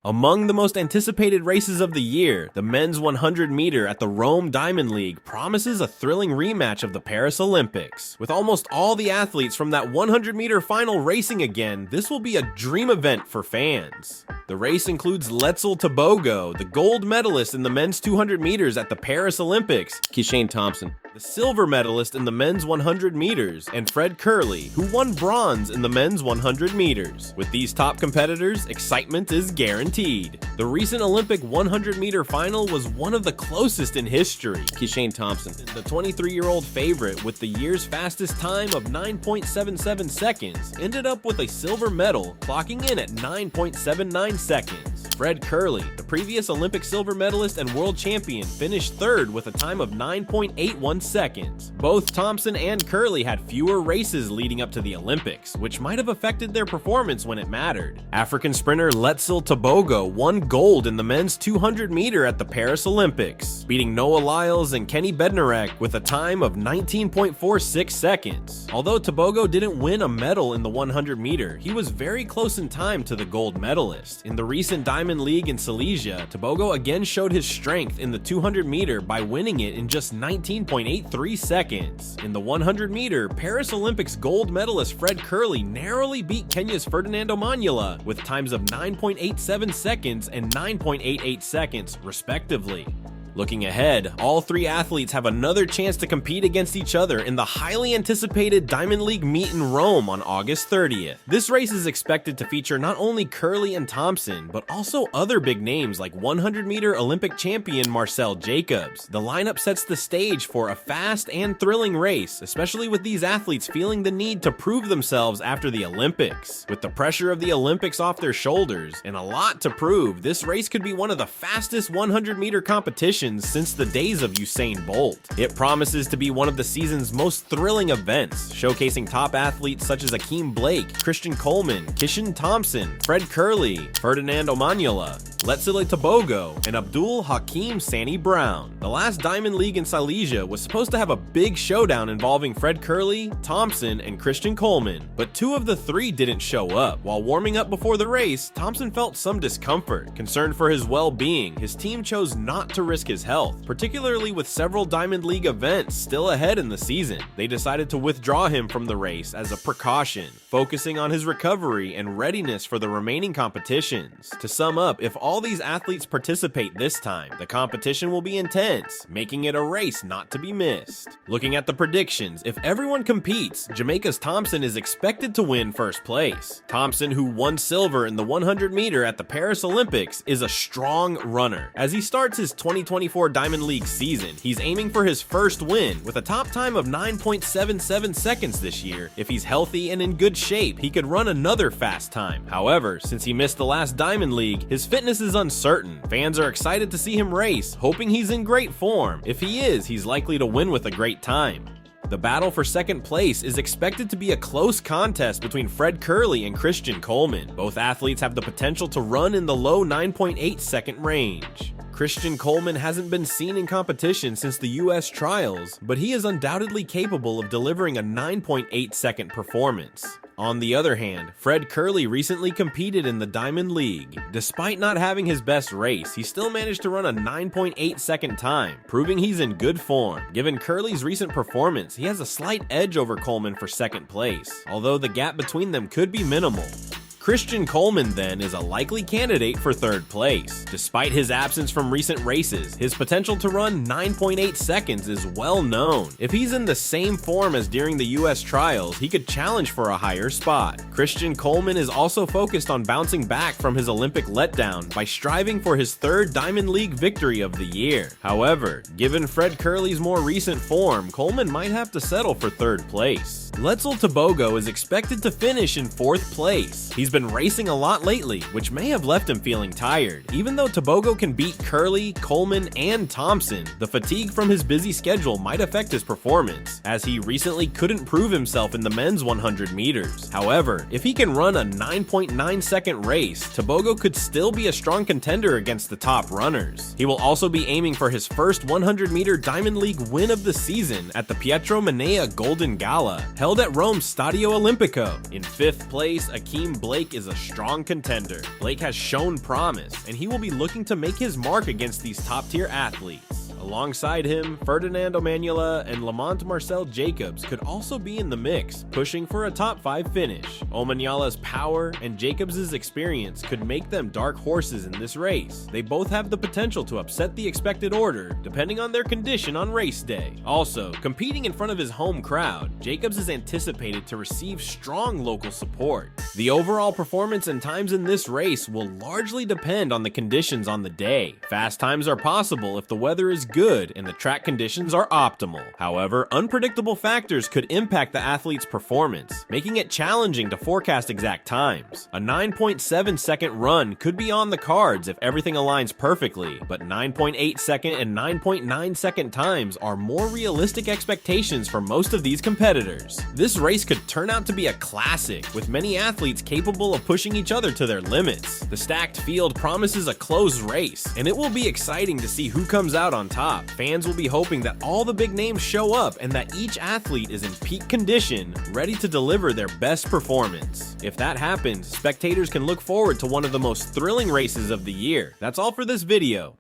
Among the most anticipated races of the year, the men's 100 meter at the Rome Diamond League promises a thrilling rematch of the Paris Olympics. With almost all the athletes from that 100 meter final racing again, this will be a dream event for fans. The race includes Letsile Tebogo, the gold medalist in the men's 200 meters at the Paris Olympics, Kishane Thompson, the silver medalist in the men's 100 meters, and Fred Kerley, who won bronze in the men's 100 meters. With these top competitors, excitement is guaranteed. The recent Olympic 100 meter final was one of the closest in history. Kishane Thompson, the 23-year-old favorite with the year's fastest time of 9.77 seconds, ended up with a silver medal, clocking in at 9.79 seconds. Fred Kerley, the previous Olympic silver medalist and world champion, finished third with a time of 9.81 seconds. Both Thompson and Kerley had fewer races leading up to the Olympics, which might have affected their performance when it mattered. African sprinter Letsile Tebogo won gold in the men's 200 meter at the Paris Olympics, beating Lyles and Bednarek with a time of 19.46 seconds. Although Tebogo didn't win a medal in the 100 meter, he was very close in time to the gold medalist. In the recent Diamond League in Silesia, Tebogo again showed his strength in the 200 meter by winning it in just 19.83 seconds. In the 100 meter, Paris Olympics gold medalist Fred Kerley narrowly beat Kenya's Ferdinand Omanyala with times of 9.87 seconds and 9.88 seconds, respectively. Looking ahead, all three athletes have another chance to compete against each other in the highly anticipated Diamond League meet in Rome on August 30th. This race is expected to feature not only Kerley and Thompson, but also other big names like 100-meter Olympic champion Marcel Jacobs. The lineup sets the stage for a fast and thrilling race, especially with these athletes feeling the need to prove themselves after the Olympics. With the pressure of the Olympics off their shoulders and a lot to prove, this race could be one of the fastest 100-meter competitions since the days of Usain Bolt. It promises to be one of the season's most thrilling events, showcasing top athletes such as Akeem Blake, Christian Coleman, Kishane Thompson, Fred Kerley, Ferdinand Omanyala, Letsile Tebogo, and Abdul Hakim Sani Brown. The last Diamond League in Silesia was supposed to have a big showdown involving Fred Kerley, Thompson, and Christian Coleman, but two of the three didn't show up. While warming up before the race, Thompson felt some discomfort. Concerned for his well-being, his team chose not to risk his health, particularly with several Diamond League events still ahead in the season. They decided to withdraw him from the race as a precaution, focusing on his recovery and readiness for the remaining competitions. To sum up, if all these athletes participate this time, the competition will be intense, making it a race not to be missed. Looking at the predictions, if everyone competes, Jamaica's Thompson is expected to win first place. Thompson, who won silver in the 100 meter at the Paris Olympics, is a strong runner. As he starts his 2024 Diamond League season, he's aiming for his first win with a top time of 9.77 seconds this year. If he's healthy and in good shape, he could run another fast time. However, since he missed the last Diamond League, his fitness is uncertain. Fans are excited to see him race, hoping he's in great form. If he is, he's likely to win with a great time. The battle for second place is expected to be a close contest between Fred Kerley and Christian Coleman. Both athletes have the potential to run in the low 9.8 second range. Christian Coleman hasn't been seen in competition since the US trials, but he is undoubtedly capable of delivering a 9.8 second performance. On the other hand, Fred Kerley recently competed in the Diamond League. Despite not having his best race, he still managed to run a 9.8 second time, proving he's in good form. Given Kerley's recent performance, he has a slight edge over Coleman for second place, although the gap between them could be minimal. Christian Coleman, then, is a likely candidate for third place. Despite his absence from recent races, his potential to run 9.8 seconds is well known. If he's in the same form as during the US trials, he could challenge for a higher spot. Christian Coleman is also focused on bouncing back from his Olympic letdown by striving for his third Diamond League victory of the year. However, given Fred Kerley's more recent form, Coleman might have to settle for third place. Letsile Tebogo is expected to finish in fourth place. He's been racing a lot lately, which may have left him feeling tired. Even though Tebogo can beat Kerley, Coleman, and Thompson, the fatigue from his busy schedule might affect his performance, as he recently couldn't prove himself in the men's 100 meters. However, if he can run a 9.9 second race, Tebogo could still be a strong contender against the top runners. He will also be aiming for his first 100-meter Diamond League win of the season at the Pietro Manea Golden Gala, held at Rome's Stadio Olimpico. In fifth place, Akeem Blake Blake is a strong contender. Blake has shown promise, and he will be looking to make his mark against these top-tier athletes. Alongside him, Ferdinand Omanyala and Lamont Marcel Jacobs could also be in the mix, pushing for a top 5 finish. Omanyala's power and Jacobs' experience could make them dark horses in this race. They both have the potential to upset the expected order, depending on their condition on race day. Also, competing in front of his home crowd, Jacobs is anticipated to receive strong local support. The overall performance and times in this race will largely depend on the conditions on the day. Fast times are possible if the weather is good and the track conditions are optimal. However, unpredictable factors could impact the athlete's performance, making it challenging to forecast exact times. A 9.7 second run could be on the cards if everything aligns perfectly, but 9.8 second and 9.9 second times are more realistic expectations for most of these competitors. This race could turn out to be a classic, with many athletes capable of pushing each other to their limits. The stacked field promises a close race, and it will be exciting to see who comes out on top. Fans will be hoping that all the big names show up and that each athlete is in peak condition, ready to deliver their best performance. If that happens, spectators can look forward to one of the most thrilling races of the year. That's all for this video.